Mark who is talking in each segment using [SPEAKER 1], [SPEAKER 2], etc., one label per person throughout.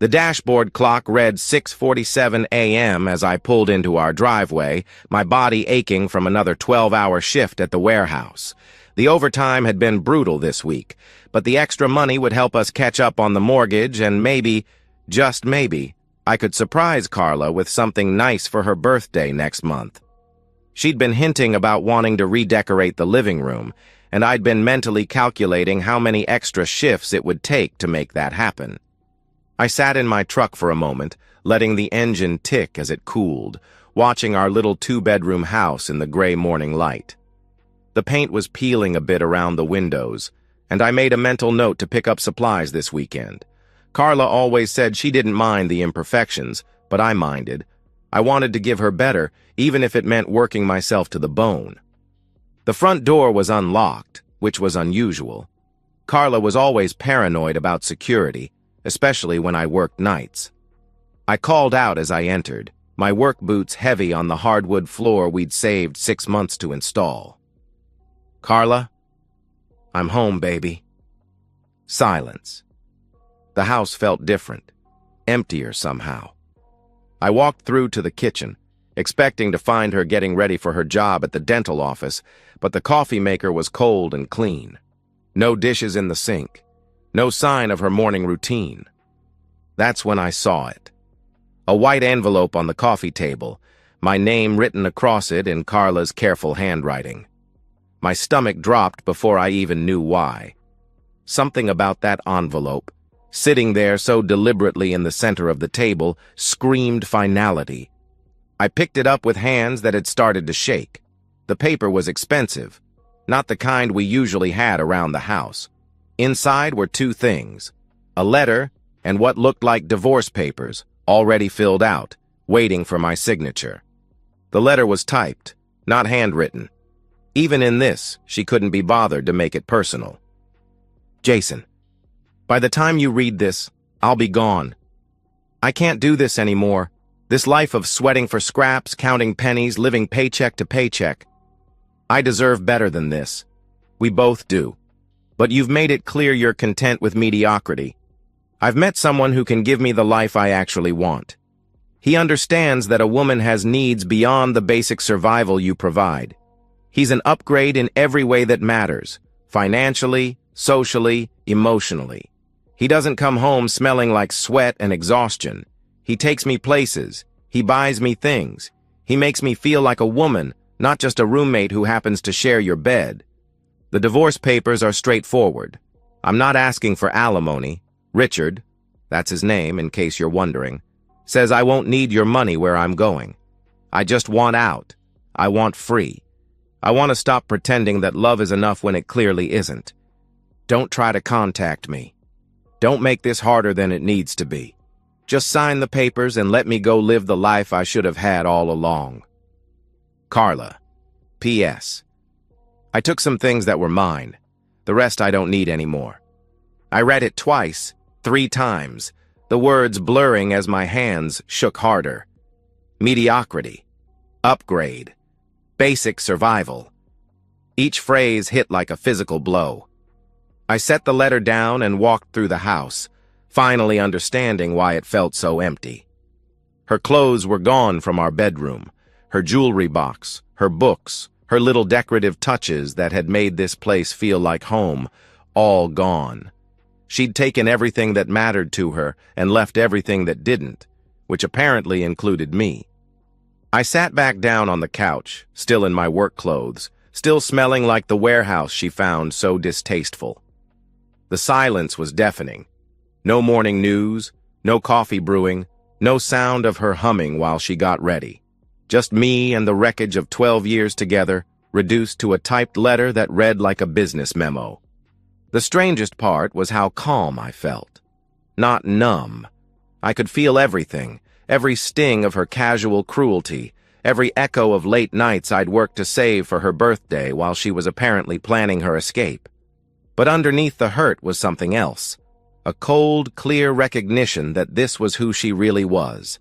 [SPEAKER 1] The dashboard clock read 6:47 a.m. as I pulled into our driveway, my body aching from another 12-hour shift at the warehouse. The overtime had been brutal this week, but the extra money would help us catch up on the mortgage and maybe, just maybe, I could surprise Carla with something nice for her birthday next month. She'd been hinting about wanting to redecorate the living room, and I'd been mentally calculating how many extra shifts it would take to make that happen. I sat in my truck for a moment, letting the engine tick as it cooled, watching our little two-bedroom house in the gray morning light. The paint was peeling a bit around the windows, and I made a mental note to pick up supplies this weekend. Carla always said she didn't mind the imperfections, but I minded. I wanted to give her better, even if it meant working myself to the bone. The front door was unlocked, which was unusual. Carla was always paranoid about security, especially when I worked nights. I called out as I entered, my work boots heavy on the hardwood floor we'd saved 6 months to install. "Carla? I'm home, baby." Silence. The house felt different, emptier somehow. I walked through to the kitchen, expecting to find her getting ready for her job at the dental office, but the coffee maker was cold and clean. No dishes in the sink. No sign of her morning routine. That's when I saw it. A white envelope on the coffee table, my name written across it in Carla's careful handwriting. My stomach dropped before I even knew why. Something about that envelope, sitting there so deliberately in the center of the table, screamed finality. I picked it up with hands that had started to shake. The paper was expensive, not the kind we usually had around the house. Inside were two things, a letter and what looked like divorce papers, already filled out, waiting for my signature. The letter was typed, not handwritten. Even in this, she couldn't be bothered to make it personal. "Jason, by the time you read this, I'll be gone. I can't do this anymore. This life of sweating for scraps, counting pennies, living paycheck to paycheck. I deserve better than this. We both do. But you've made it clear you're content with mediocrity. I've met someone who can give me the life I actually want. He understands that a woman has needs beyond the basic survival you provide. He's an upgrade in every way that matters, financially, socially, emotionally. He doesn't come home smelling like sweat and exhaustion. He takes me places. He buys me things. He makes me feel like a woman, not just a roommate who happens to share your bed. The divorce papers are straightforward. I'm not asking for alimony. Richard, that's his name in case you're wondering, says I won't need your money where I'm going. I just want out. I want free. I want to stop pretending that love is enough when it clearly isn't. Don't try to contact me. Don't make this harder than it needs to be. Just sign the papers and let me go live the life I should have had all along. Carla. P.S. I took some things that were mine. The rest I don't need anymore. I read it twice, 3 times, the words blurring as my hands shook harder. Mediocrity. Upgrade. Basic survival. Each phrase hit like a physical blow. I set the letter down and walked through the house, finally understanding why it felt so empty. Her clothes were gone from our bedroom, her jewelry box, her books, her little decorative touches that had made this place feel like home, all gone. She'd taken everything that mattered to her and left everything that didn't, which apparently included me. I sat back down on the couch, still in my work clothes, still smelling like the warehouse she found so distasteful. The silence was deafening. No morning news, no coffee brewing, no sound of her humming while she got ready. Just me and the wreckage of 12 years together, reduced to a typed letter that read like a business memo. The strangest part was how calm I felt. Not numb. I could feel everything, every sting of her casual cruelty, every echo of late nights I'd worked to save for her birthday while she was apparently planning her escape. But underneath the hurt was something else. A cold, clear recognition that this was who she really was.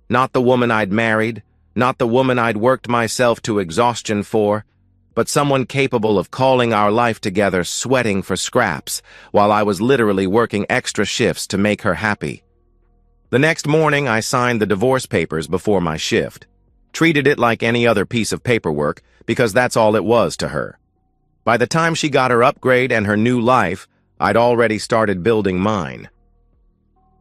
[SPEAKER 1] Not the woman I'd married, not the woman I'd worked myself to exhaustion for, but someone capable of calling our life together sweating for scraps while I was literally working extra shifts to make her happy. The next morning, I signed the divorce papers before my shift. Treated it like any other piece of paperwork because that's all it was to her. By the time she got her upgrade and her new life, I'd already started building mine.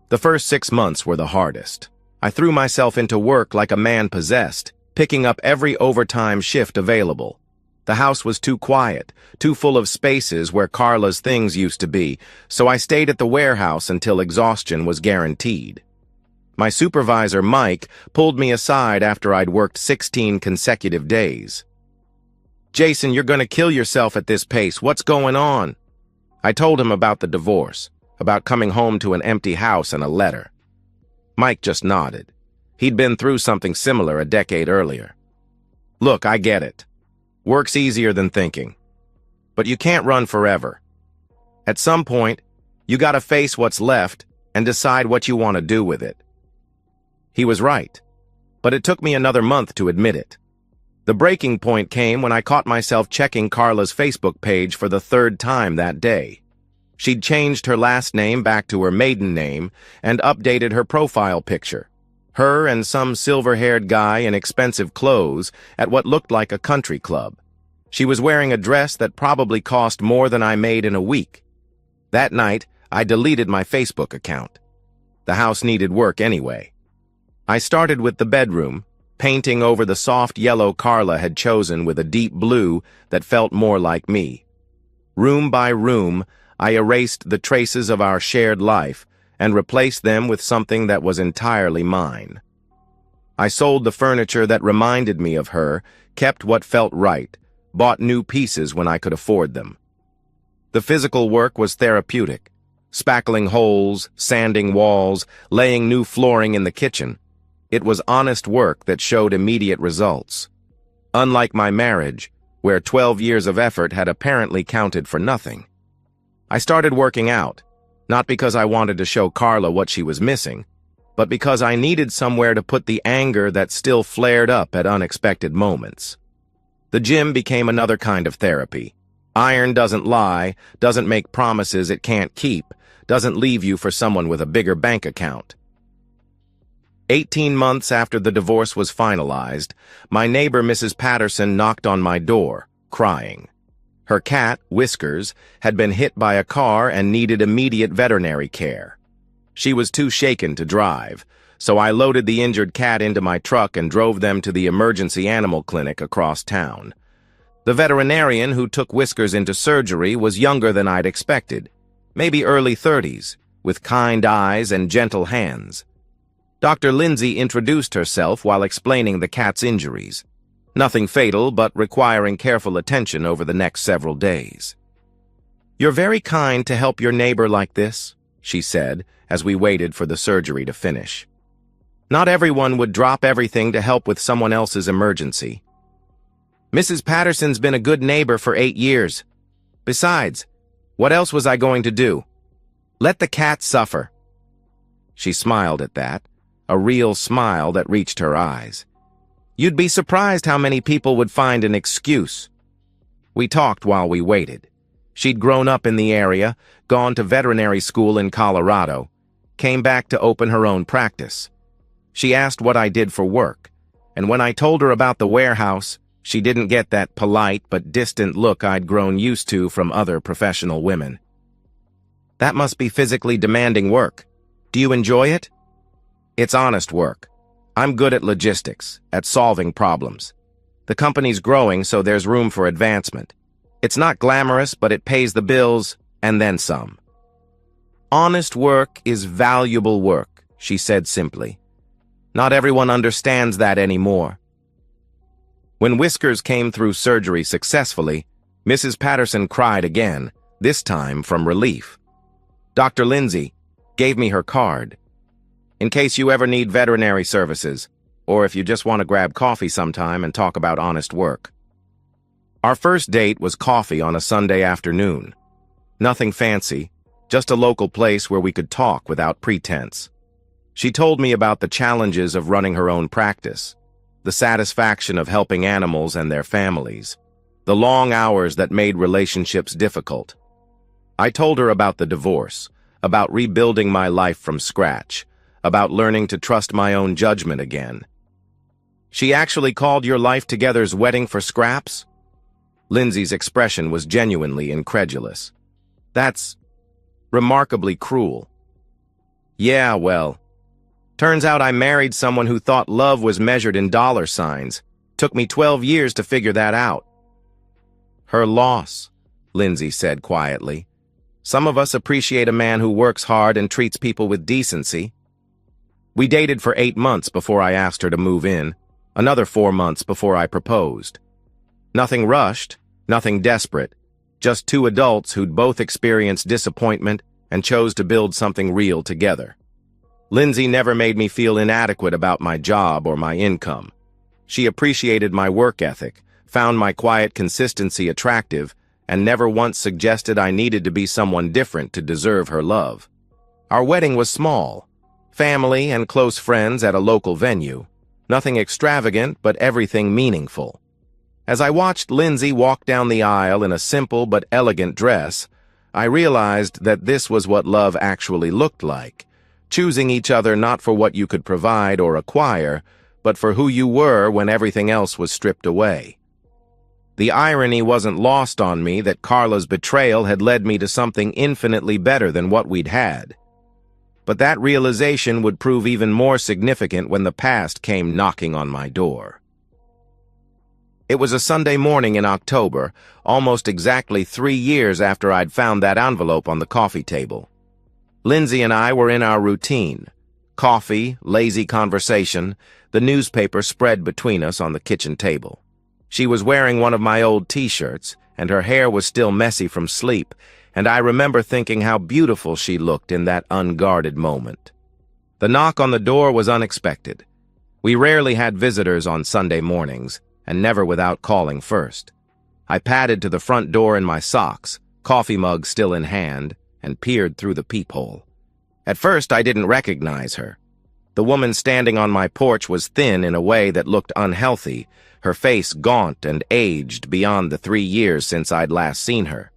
[SPEAKER 1] The first 6 months were the hardest. I threw myself into work like a man possessed, picking up every overtime shift available. The house was too quiet, too full of spaces where Carla's things used to be, so I stayed at the warehouse until exhaustion was guaranteed. My supervisor, Mike, pulled me aside after I'd worked 16 consecutive days. "Jason, you're gonna kill yourself at this pace. What's going on?" I told him about the divorce, about coming home to an empty house and a letter. Mike just nodded. He'd been through something similar a decade earlier. "Look, I get it. Work's easier than thinking. But you can't run forever. At some point, you gotta face what's left and decide what you want to do with it." He was right, but it took me another month to admit it. The breaking point came when I caught myself checking Carla's Facebook page for the 3rd time that day. She'd changed her last name back to her maiden name and updated her profile picture. Her and some silver-haired guy in expensive clothes at what looked like a country club. She was wearing a dress that probably cost more than I made in a week. That night, I deleted my Facebook account. The house needed work anyway. I started with the bedroom, painting over the soft yellow Carla had chosen with a deep blue that felt more like me. Room by room, I erased the traces of our shared life and replaced them with something that was entirely mine. I sold the furniture that reminded me of her, kept what felt right, bought new pieces when I could afford them. The physical work was therapeutic, spackling holes, sanding walls, laying new flooring in the kitchen. It was honest work that showed immediate results. Unlike my marriage, where 12 years of effort had apparently counted for nothing. I started working out, not because I wanted to show Carla what she was missing, but because I needed somewhere to put the anger that still flared up at unexpected moments. The gym became another kind of therapy. Iron doesn't lie, doesn't make promises it can't keep, doesn't leave you for someone with a bigger bank account. 18 months after the divorce was finalized, my neighbor Mrs. Patterson knocked on my door, crying. Her cat, Whiskers, had been hit by a car and needed immediate veterinary care. She was too shaken to drive, so I loaded the injured cat into my truck and drove them to the emergency animal clinic across town. The veterinarian who took Whiskers into surgery was younger than I'd expected, maybe early 30s, with kind eyes and gentle hands. Dr. Lindsay introduced herself while explaining the cat's injuries. Nothing fatal, but requiring careful attention over the next several days. "You're very kind to help your neighbor like this," she said, as we waited for the surgery to finish. "Not everyone would drop everything to help with someone else's emergency. Mrs. Patterson's been a good neighbor for 8 years. Besides, what else was I going to do? Let the cat suffer." She smiled at that, a real smile that reached her eyes. "You'd be surprised how many people would find an excuse." We talked while we waited. She'd grown up in the area, gone to veterinary school in Colorado, came back to open her own practice. She asked what I did for work, and when I told her about the warehouse, she didn't get that polite but distant look I'd grown used to from other professional women. "That must be physically demanding work. Do you enjoy it?" "It's honest work. I'm good at logistics, at solving problems. The company's growing, so there's room for advancement. It's not glamorous, but it pays the bills, and then some." "Honest work is valuable work," she said simply. "Not everyone understands that anymore." When Whiskers came through surgery successfully, Mrs. Patterson cried again, this time from relief. Dr. Lindsay gave me her card. "In case you ever need veterinary services, or if you just want to grab coffee sometime and talk about honest work." Our first date was coffee on a Sunday afternoon. Nothing fancy, just a local place where we could talk without pretense. She told me about the challenges of running her own practice, the satisfaction of helping animals and their families, the long hours that made relationships difficult. I told her about the divorce, about rebuilding my life from scratch, about learning to trust my own judgment again. She actually called your life together's wedding for scraps? Lindsay's expression was genuinely incredulous. That's remarkably cruel. Yeah, well, turns out I married someone who thought love was measured in dollar signs. Took me 12 years to figure that out. Her loss, Lindsay said quietly. Some of us appreciate a man who works hard and treats people with decency. We dated for 8 months before I asked her to move in, another 4 months before I proposed. Nothing rushed, nothing desperate, just two adults who'd both experienced disappointment and chose to build something real together. Lindsay never made me feel inadequate about my job or my income. She appreciated my work ethic, found my quiet consistency attractive, and never once suggested I needed to be someone different to deserve her love. Our wedding was small, family and close friends at a local venue. Nothing extravagant, but everything meaningful. As I watched Lindsay walk down the aisle in a simple but elegant dress, I realized that this was what love actually looked like, choosing each other not for what you could provide or acquire, but for who you were when everything else was stripped away. The irony wasn't lost on me that Carla's betrayal had led me to something infinitely better than what we'd had. But that realization would prove even more significant when the past came knocking on my door. It was a Sunday morning in October, almost exactly 3 years after I'd found that envelope on the coffee table. Lindsay and I were in our routine. Coffee, lazy conversation, the newspaper spread between us on the kitchen table. She was wearing one of my old t-shirts, and her hair was still messy from sleep, and I remember thinking how beautiful she looked in that unguarded moment. The knock on the door was unexpected. We rarely had visitors on Sunday mornings, and never without calling first. I padded to the front door in my socks, coffee mug still in hand, and peered through the peephole. At first, I didn't recognize her. The woman standing on my porch was thin in a way that looked unhealthy, her face gaunt and aged beyond the 3 years since I'd last seen her.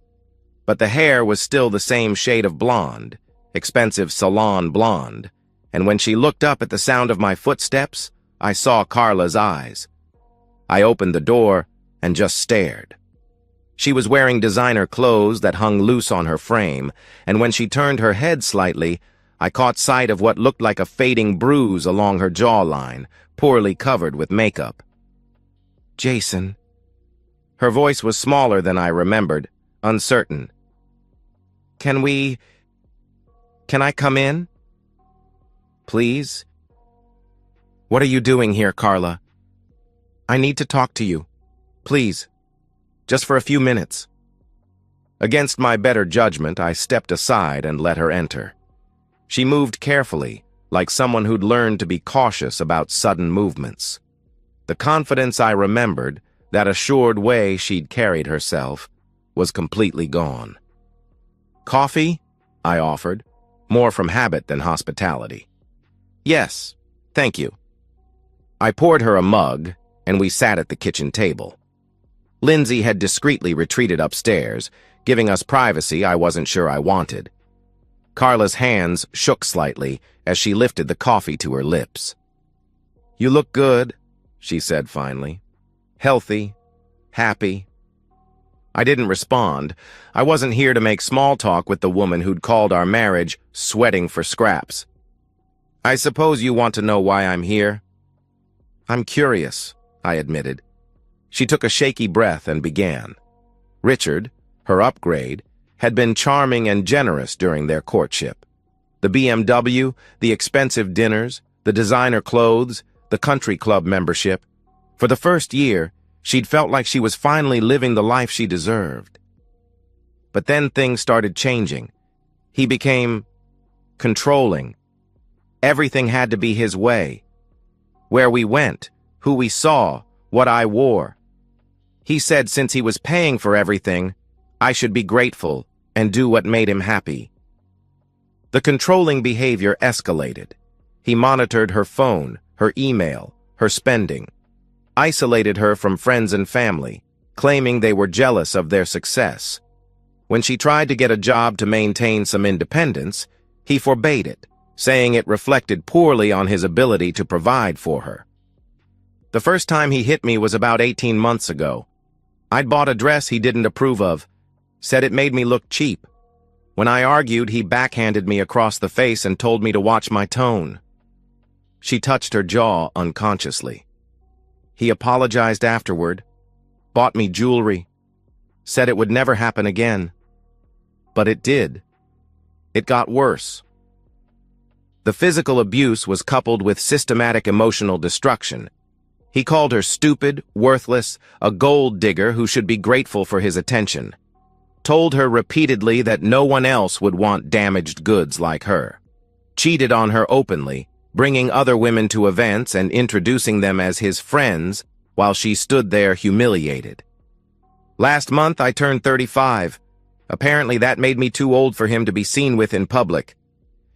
[SPEAKER 1] But the hair was still the same shade of blonde, expensive salon blonde, and when she looked up at the sound of my footsteps, I saw Carla's eyes. I opened the door and just stared. She was wearing designer clothes that hung loose on her frame, and when she turned her head slightly, I caught sight of what looked like a fading bruise along her jawline, poorly covered with makeup. Jason. Her voice was smaller than I remembered, uncertain. Can I come in? Please? What are you doing here, Carla? I need to talk to you. Please. Just for a few minutes. Against my better judgment, I stepped aside and let her enter. She moved carefully, like someone who'd learned to be cautious about sudden movements. The confidence I remembered, that assured way she'd carried herself, was completely gone. Coffee? I offered, more from habit than hospitality. Yes, thank you. I poured her a mug, and we sat at the kitchen table. Lindsay had discreetly retreated upstairs, giving us privacy I wasn't sure I wanted. Carla's hands shook slightly as she lifted the coffee to her lips. You look good, she said finally. Healthy, happy. I didn't respond. I wasn't here to make small talk with the woman who'd called our marriage sweating for scraps. I suppose you want to know why I'm here? I'm curious, I admitted. She took a shaky breath and began. Richard, her upgrade, had been charming and generous during their courtship. The BMW, the expensive dinners, the designer clothes, the country club membership. For the first year, she'd felt like she was finally living the life she deserved. But then things started changing. He became controlling. Everything had to be his way. Where we went, who we saw, what I wore. He said since he was paying for everything, I should be grateful and do what made him happy. The controlling behavior escalated. He monitored her phone, her email, her spending, isolated her from friends and family, claiming they were jealous of their success. When she tried to get a job to maintain some independence, he forbade it, saying it reflected poorly on his ability to provide for her. The first time he hit me was about 18 months ago. I'd bought a dress he didn't approve of, said it made me look cheap. When I argued, he backhanded me across the face and told me to watch my tone. She touched her jaw unconsciously. He apologized afterward, bought me jewelry, said it would never happen again. But it did. It got worse. The physical abuse was coupled with systematic emotional destruction. He called her stupid, worthless, a gold digger who should be grateful for his attention. Told her repeatedly that no one else would want damaged goods like her. Cheated on her openly, bringing other women to events and introducing them as his friends while she stood there humiliated. Last month, I turned 35. Apparently that made me too old for him to be seen with in public.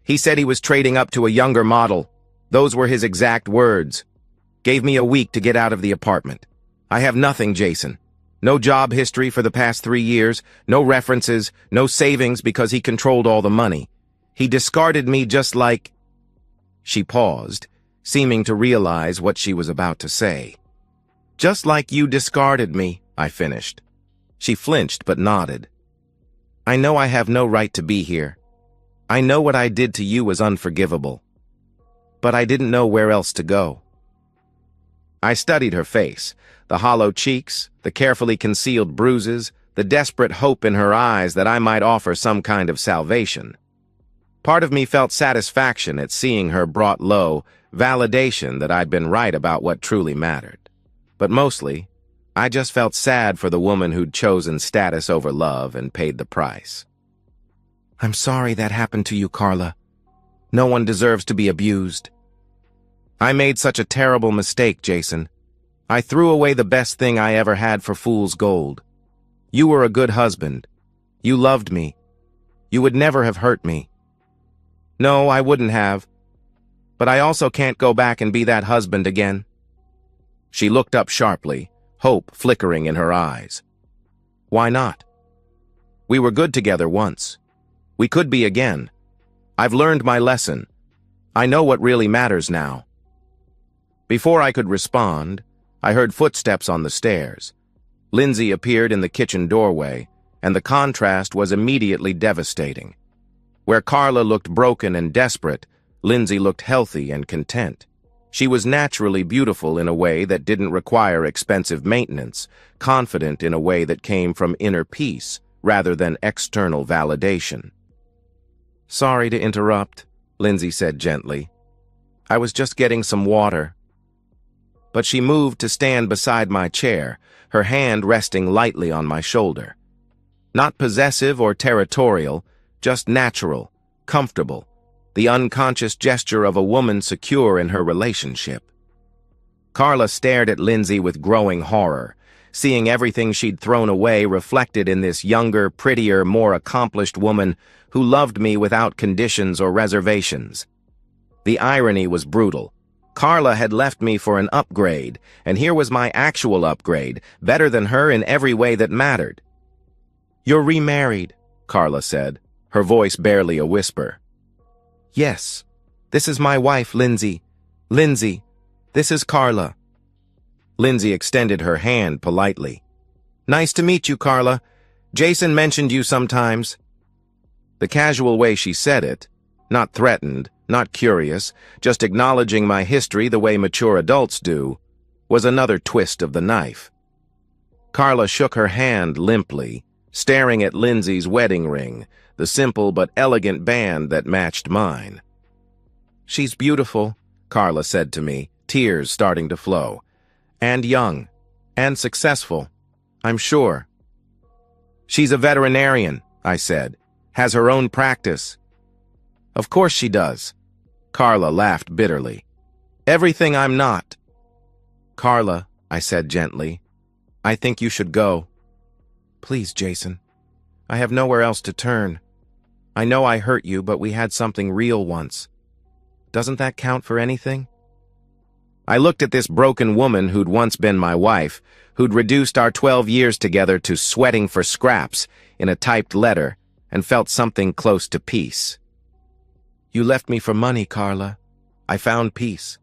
[SPEAKER 1] He said he was trading up to a younger model. Those were his exact words. Gave me a week to get out of the apartment. I have nothing, Jason. No job history for the past 3 years, no references, no savings because he controlled all the money. He discarded me just like... She paused, seeming to realize what she was about to say. Just like you discarded me, I finished. She flinched but nodded. I know I have no right to be here. I know what I did to you was unforgivable. But I didn't know where else to go. I studied her face, the hollow cheeks, the carefully concealed bruises, the desperate hope in her eyes that I might offer some kind of salvation. Part of me felt satisfaction at seeing her brought low, validation that I'd been right about what truly mattered. But mostly, I just felt sad for the woman who'd chosen status over love and paid the price. I'm sorry that happened to you, Carla. No one deserves to be abused. I made such a terrible mistake, Jason. I threw away the best thing I ever had for fool's gold. You were a good husband. You loved me. You would never have hurt me. No, I wouldn't have. But I also can't go back and be that husband again. She looked up sharply, hope flickering in her eyes. Why not? We were good together once. We could be again. I've learned my lesson. I know what really matters now. Before I could respond, I heard footsteps on the stairs. Lindsay appeared in the kitchen doorway, and the contrast was immediately devastating. Where Carla looked broken and desperate, Lindsay looked healthy and content. She was naturally beautiful in a way that didn't require expensive maintenance, confident in a way that came from inner peace rather than external validation. Sorry to interrupt, Lindsay said gently. I was just getting some water. But she moved to stand beside my chair, her hand resting lightly on my shoulder. Not possessive or territorial, just natural, comfortable, the unconscious gesture of a woman secure in her relationship. Carla stared at Lindsay with growing horror, seeing everything she'd thrown away reflected in this younger, prettier, more accomplished woman who loved me without conditions or reservations. The irony was brutal. Carla had left me for an upgrade, and here was my actual upgrade, better than her in every way that mattered. You're remarried, Carla said, her voice barely a whisper. Yes, this is my wife, Lindsay. Lindsay, this is Carla. Lindsay extended her hand politely. Nice to meet you, Carla. Jason mentioned you sometimes. The casual way she said it, not threatened, not curious, just acknowledging my history the way mature adults do, was another twist of the knife. Carla shook her hand limply, staring at Lindsay's wedding ring, the simple but elegant band that matched mine. She's beautiful, Carla said to me, tears starting to flow. And young, and successful, I'm sure. She's a veterinarian, I said, has her own practice. Of course she does. Carla laughed bitterly. Everything I'm not. Carla, I said gently, I think you should go. Please, Jason. I have nowhere else to turn. I know I hurt you, but we had something real once. Doesn't that count for anything? I looked at this broken woman who'd once been my wife, who'd reduced our 12 years together to sweating for scraps in a typed letter, and felt something close to peace. You left me for money, Carla. I found peace.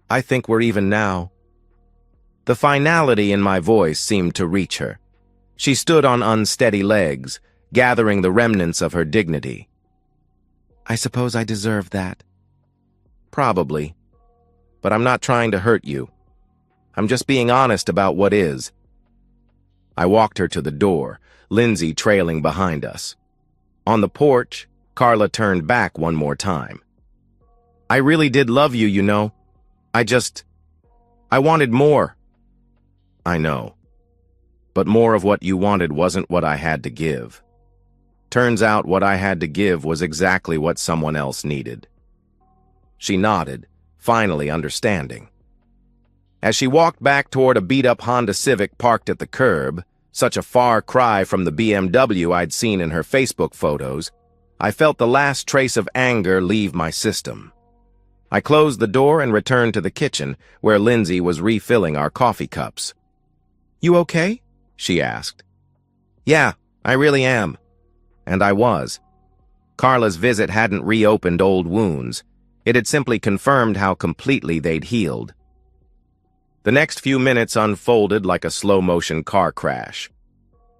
[SPEAKER 1] I think we're even now. The finality in my voice seemed to reach her. She stood on unsteady legs, gathering the remnants of her dignity. I suppose I deserve that. Probably. But I'm not trying to hurt you. I'm just being honest about what is. I walked her to the door, Lindsay trailing behind us. On the porch, Carla turned back one more time. I really did love you, you know. I wanted more. I know. But more of what you wanted wasn't what I had to give. Turns out what I had to give was exactly what someone else needed. She nodded, finally understanding. As she walked back toward a beat-up Honda Civic parked at the curb, such a far cry from the BMW I'd seen in her Facebook photos, I felt the last trace of anger leave my system. I closed the door and returned to the kitchen, where Lindsay was refilling our coffee cups. You okay? She asked. Yeah, I really am. And I was. Carla's visit hadn't reopened old wounds. It had simply confirmed how completely they'd healed. The next few minutes unfolded like a slow-motion car crash.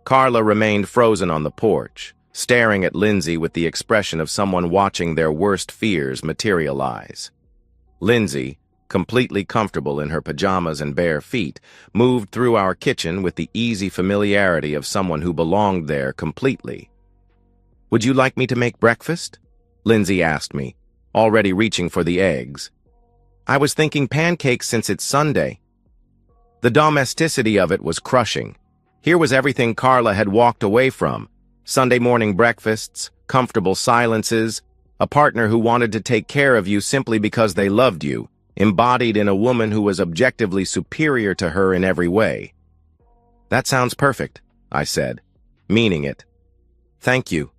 [SPEAKER 1] Carla remained frozen on the porch, staring at Lindsay with the expression of someone watching their worst fears materialize. Lindsay, completely comfortable in her pajamas and bare feet, moved through our kitchen with the easy familiarity of someone who belonged there completely. Would you like me to make breakfast? Lindsay asked me, already reaching for the eggs. I was thinking pancakes since it's Sunday. The domesticity of it was crushing. Here was everything Carla had walked away from. Sunday morning breakfasts, comfortable silences, a partner who wanted to take care of you simply because they loved you, embodied in a woman who was objectively superior to her in every way. That sounds perfect, I said, meaning it. Thank you.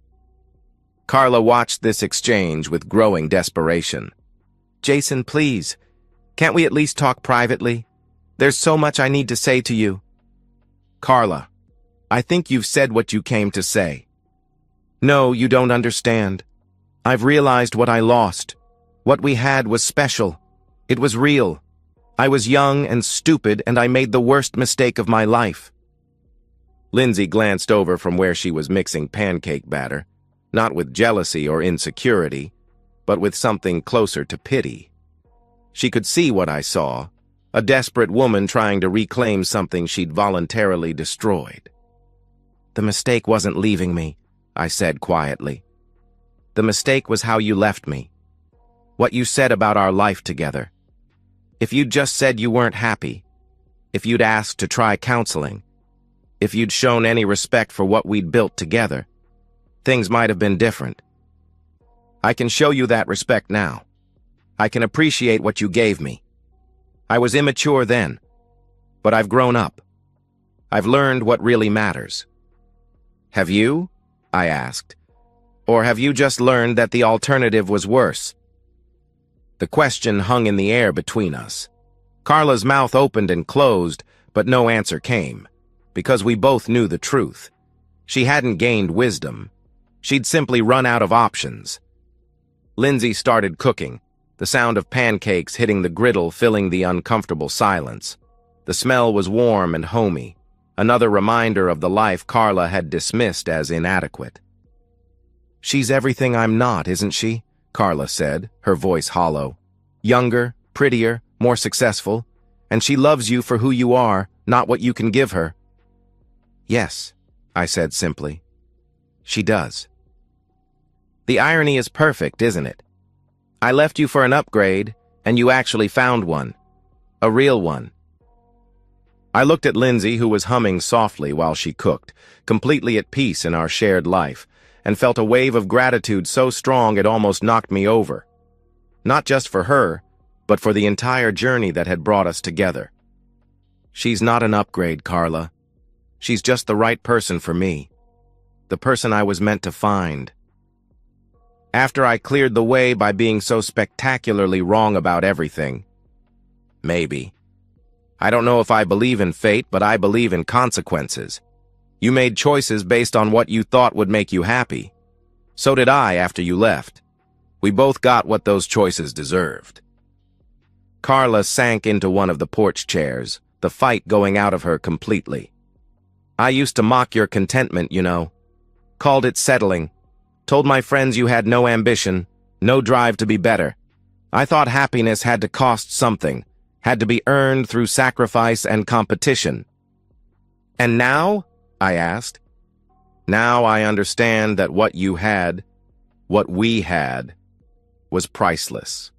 [SPEAKER 1] Carla watched this exchange with growing desperation. Jason, please, can't we at least talk privately? There's so much I need to say to you. Carla, I think you've said what you came to say. No, you don't understand. I've realized what I lost. What we had was special. It was real. I was young and stupid, and I made the worst mistake of my life. Lindsay glanced over from where she was mixing pancake batter, not with jealousy or insecurity, but with something closer to pity. She could see what I saw, a desperate woman trying to reclaim something she'd voluntarily destroyed. The mistake wasn't leaving me, I said quietly. The mistake was how you left me. What you said about our life together. If you'd just said you weren't happy, if you'd asked to try counseling, if you'd shown any respect for what we'd built together, things might have been different. I can show you that respect now. I can appreciate what you gave me. I was immature then, but I've grown up. I've learned what really matters. Have you? I asked. Or have you just learned that the alternative was worse? The question hung in the air between us. Carla's mouth opened and closed, but no answer came, because we both knew the truth. She hadn't gained wisdom. She'd simply run out of options. Lindsay started cooking, the sound of pancakes hitting the griddle filling the uncomfortable silence. The smell was warm and homey, another reminder of the life Carla had dismissed as inadequate. She's everything I'm not, isn't she? Carla said, her voice hollow. Younger, prettier, more successful, and she loves you for who you are, not what you can give her. Yes, I said simply. She does. The irony is perfect, isn't it? I left you for an upgrade, and you actually found one. A real one. I looked at Lindsay, who was humming softly while she cooked, completely at peace in our shared life, and felt a wave of gratitude so strong it almost knocked me over. Not just for her, but for the entire journey that had brought us together. She's not an upgrade, Carla. She's just the right person for me. The person I was meant to find. After I cleared the way by being so spectacularly wrong about everything. Maybe. I don't know if I believe in fate, but I believe in consequences. You made choices based on what you thought would make you happy. So did I after you left. We both got what those choices deserved. Carla sank into one of the porch chairs, the fight going out of her completely. I used to mock your contentment, you know. Called it settling. Told my friends you had no ambition, no drive to be better. I thought happiness had to cost something, had to be earned through sacrifice and competition. And now? I asked. Now I understand that what you had, what we had, was priceless.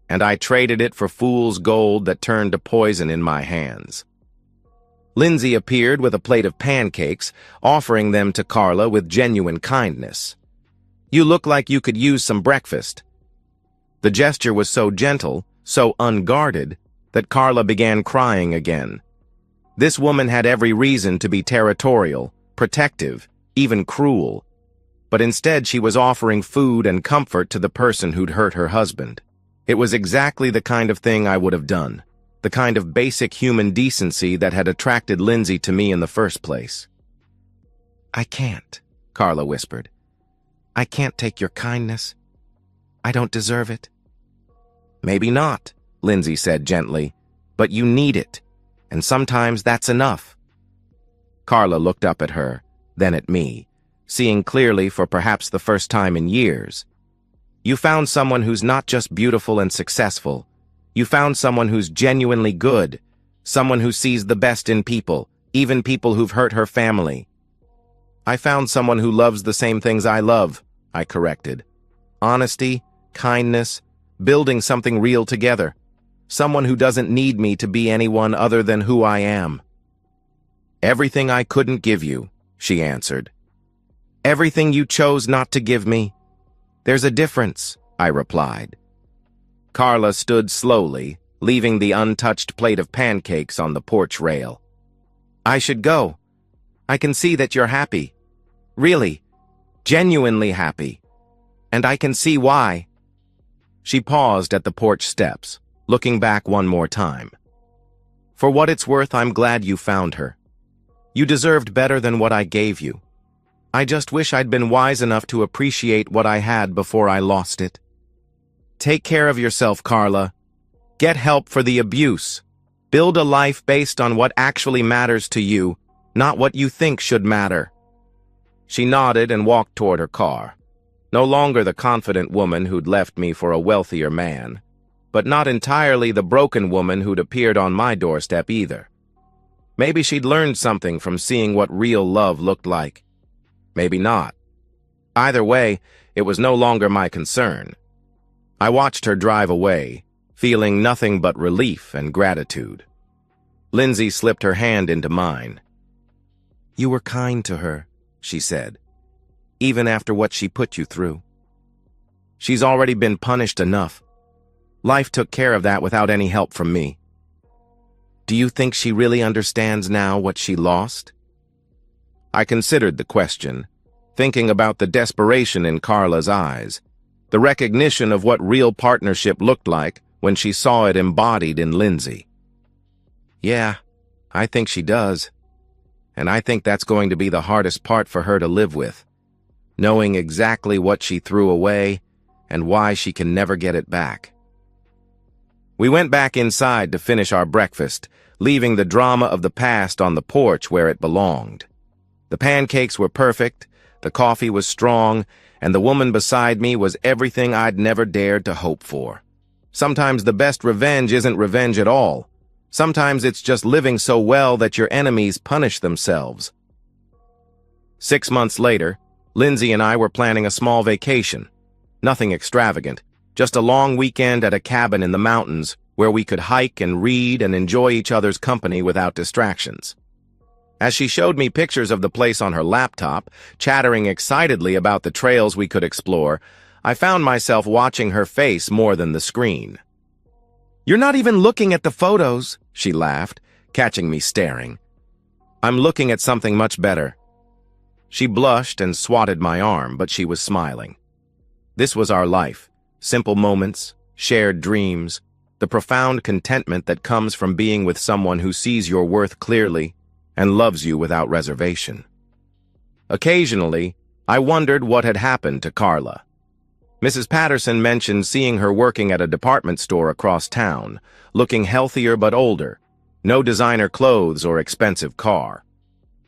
[SPEAKER 1] And I traded it for fool's gold that turned to poison in my hands. Lindsay appeared with a plate of pancakes, offering them to Carla with genuine kindness. You look like you could use some breakfast. The gesture was so gentle, so unguarded, that Carla began crying again. This woman had every reason to be territorial, protective, even cruel. But instead she was offering food and comfort to the person who'd hurt her husband. It was exactly the kind of thing I would have done, the kind of basic human decency that had attracted Lindsay to me in the first place. I can't, Carla whispered. I can't take your kindness. I don't deserve it. Maybe not, Lindsay said gently, but you need it, and sometimes that's enough. Carla looked up at her, then at me, seeing clearly for perhaps the first time in years. You found someone who's not just beautiful and successful. You found someone who's genuinely good, someone who sees the best in people, even people who've hurt her family. I found someone who loves the same things I love, I corrected. Honesty, kindness, building something real together. Someone who doesn't need me to be anyone other than who I am. Everything I couldn't give you, she answered. Everything you chose not to give me. There's a difference, I replied. Carla stood slowly, leaving the untouched plate of pancakes on the porch rail. I should go. I can see that you're happy. Really, genuinely happy. And I can see why. She paused at the porch steps, looking back one more time. For what it's worth, I'm glad you found her. You deserved better than what I gave you. I just wish I'd been wise enough to appreciate what I had before I lost it. Take care of yourself, Carla. Get help for the abuse. Build a life based on what actually matters to you, not what you think should matter. She nodded and walked toward her car. No longer the confident woman who'd left me for a wealthier man, but not entirely the broken woman who'd appeared on my doorstep either. Maybe she'd learned something from seeing what real love looked like. Maybe not. Either way, it was no longer my concern. I watched her drive away, feeling nothing but relief and gratitude. Lindsay slipped her hand into mine. You were kind to her, she said, even after what she put you through. She's already been punished enough. Life took care of that without any help from me. Do you think she really understands now what she lost? I considered the question, thinking about the desperation in Carla's eyes, the recognition of what real partnership looked like when she saw it embodied in Lindsay. Yeah, I think she does. And I think that's going to be the hardest part for her to live with, knowing exactly what she threw away and why she can never get it back. We went back inside to finish our breakfast, leaving the drama of the past on the porch where it belonged. The pancakes were perfect, the coffee was strong, and the woman beside me was everything I'd never dared to hope for. Sometimes the best revenge isn't revenge at all. Sometimes it's just living so well that your enemies punish themselves. 6 months later, Lindsay and I were planning a small vacation. Nothing extravagant, just a long weekend at a cabin in the mountains where we could hike and read and enjoy each other's company without distractions. As she showed me pictures of the place on her laptop, chattering excitedly about the trails we could explore, I found myself watching her face more than the screen. You're not even looking at the photos, she laughed, catching me staring. I'm looking at something much better. She blushed and swatted my arm, but she was smiling. This was our life, simple moments, shared dreams, the profound contentment that comes from being with someone who sees your worth clearly and loves you without reservation. Occasionally, I wondered what had happened to Carla. Mrs. Patterson mentioned seeing her working at a department store across town, looking healthier but older, no designer clothes or expensive car.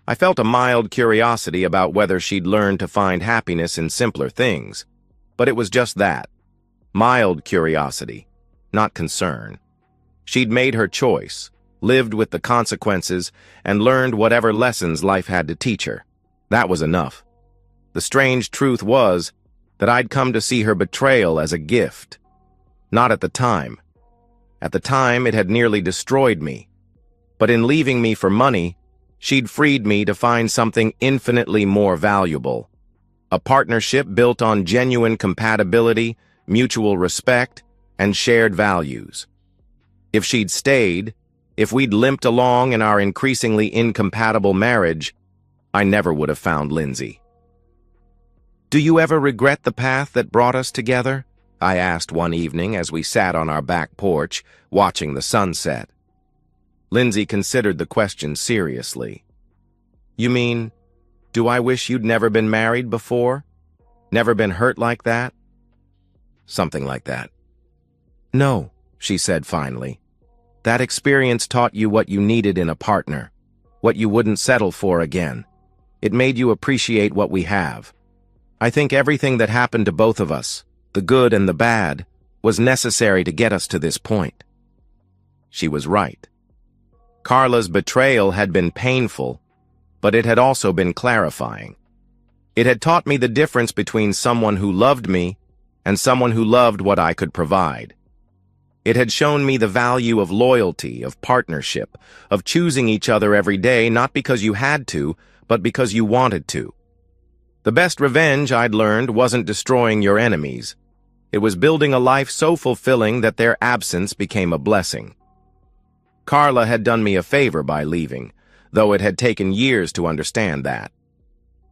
[SPEAKER 1] I felt a mild curiosity about whether she'd learned to find happiness in simpler things, but it was just that. Mild curiosity, not concern. She'd made her choice, lived with the consequences, and learned whatever lessons life had to teach her. That was enough. The strange truth was that I'd come to see her betrayal as a gift. Not at the time. At the time, it had nearly destroyed me. But in leaving me for money, she'd freed me to find something infinitely more valuable. A partnership built on genuine compatibility, mutual respect, and shared values. If she'd stayed, if we'd limped along in our increasingly incompatible marriage, I never would have found Lindsay. "Do you ever regret the path that brought us together?" I asked one evening as we sat on our back porch, watching the sunset. Lindsay considered the question seriously. "You mean, do I wish you'd never been married before? Never been hurt like that?" "Something like that." "No," she said finally. "That experience taught you what you needed in a partner, what you wouldn't settle for again. It made you appreciate what we have. I think everything that happened to both of us, the good and the bad, was necessary to get us to this point." She was right. Carla's betrayal had been painful, but it had also been clarifying. It had taught me the difference between someone who loved me and someone who loved what I could provide. It had shown me the value of loyalty, of partnership, of choosing each other every day not because you had to, but because you wanted to. The best revenge, I'd learned, wasn't destroying your enemies. It was building a life so fulfilling that their absence became a blessing. Carla had done me a favor by leaving, though it had taken years to understand that.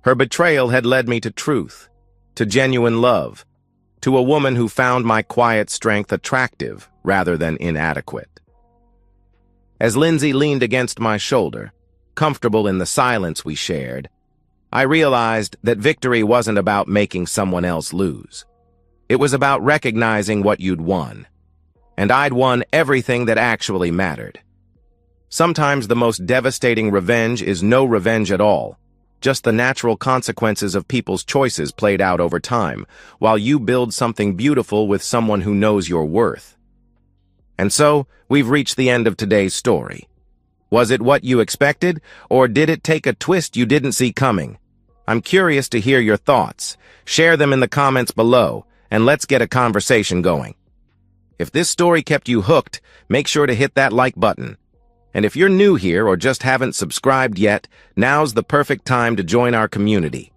[SPEAKER 1] Her betrayal had led me to truth, to genuine love, to a woman who found my quiet strength attractive rather than inadequate. As Lindsay leaned against my shoulder, comfortable in the silence we shared, I realized that victory wasn't about making someone else lose. It was about recognizing what you'd won. And I'd won everything that actually mattered. Sometimes the most devastating revenge is no revenge at all, just the natural consequences of people's choices played out over time, while you build something beautiful with someone who knows your worth. And so, we've reached the end of today's story. Was it what you expected, or did it take a twist you didn't see coming? I'm curious to hear your thoughts. Share them in the comments below, and let's get a conversation going. If this story kept you hooked, make sure to hit that like button. And if you're new here or just haven't subscribed yet, now's the perfect time to join our community.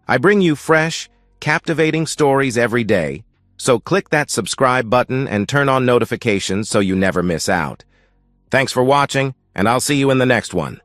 [SPEAKER 1] I bring you fresh, captivating stories every day, so click that subscribe button and turn on notifications so you never miss out. Thanks for watching, and I'll see you in the next one.